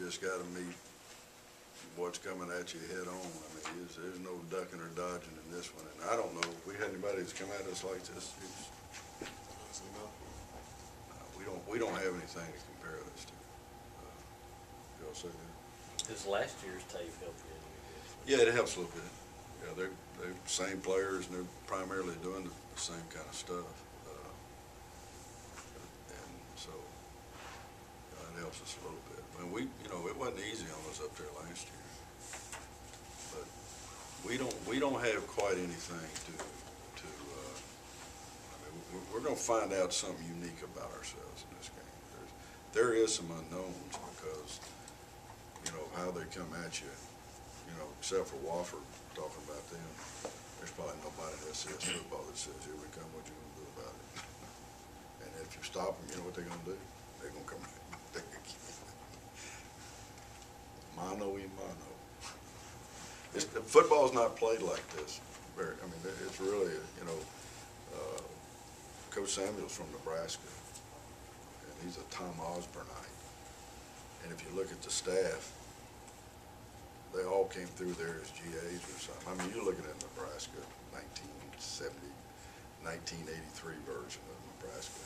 just got to meet what's coming at you head on. I mean, there's no ducking or dodging in this one. And I don't know if we had anybody that's come at us like this. We don't have anything to compare this to. Y'all say that? Does last year's tape help you? Yeah, it helps a little bit. Yeah, they're the same players, and they're primarily doing the same kind of stuff. And so it helps us a little bit. I mean, it wasn't easy on us up there last year, but we don't have quite anything to I mean, we're going to find out something unique about ourselves in this game. There is some unknowns because, how they come at you, except for Wofford talking about them. There's probably nobody in SCS football that says, here we come, what you going to do about it? And if you stop them, you know what they're going to do? They're going to come right back again. Mano y mano. Football's not played like this. It's really, Coach Samuel's from Nebraska, and he's a Tom Osborneite. And if you look at the staff, they all came through there as GAs or something. I mean, you're looking at Nebraska, 1983 version of Nebraska.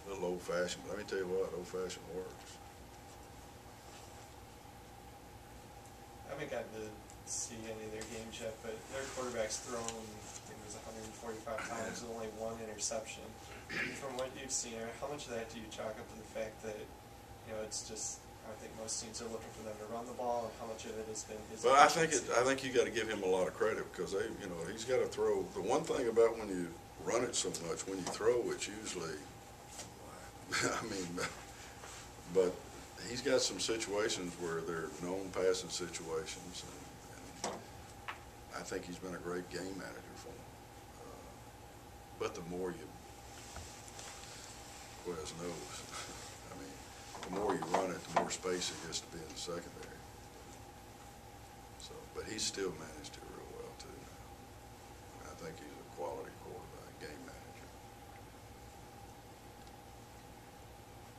A little old-fashioned, but let me tell you what, old-fashioned works. I haven't gotten to see any of their games yet, but their quarterback's thrown, I think it was 145 times with only one interception. From what you've seen, how much of that do you chalk up to the fact that, it's just, I think most teams are looking for them to run the ball, and how much of it has been his? Well, I think you got to give him a lot of credit because he's got to throw. The one thing about when you run it so much, when you throw, it's usually, but he's got some situations where they're known passing situations, and I think he's been a great game manager for him. But the more you, Wes knows. The more you run it, the more space it gets to be in the secondary. So, but he's still managed it real well too now. I think he's a quality quarterback, game manager.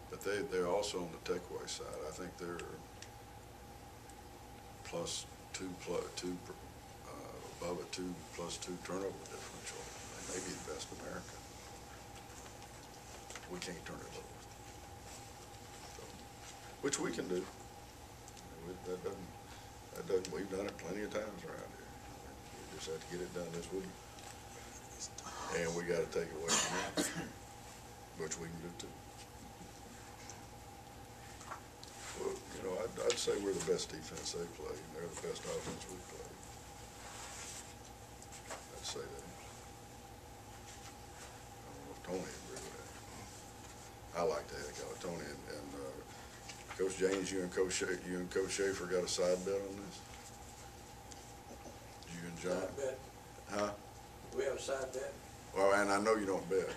But they're also on the takeaway side. I think they're above a 2+2 turnover differential. They may be the best in America. We can't turn it over. Which we can do. That doesn't. We've done it plenty of times around here. We just have to get it done this week, and we got to take it away from them, which we can do too. Well, I'd say we're the best defense they play, and they're the best offense we play. I'd say that. I don't know if Tony would agree with that. I like the heck out of Tony and Coach James, you and Coach Schaefer got a side bet on this? You and John? Side bet. Huh? We have a side bet. Well, and I know you don't bet.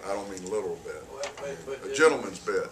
I don't mean literal bet. Well, but a gentleman's bet.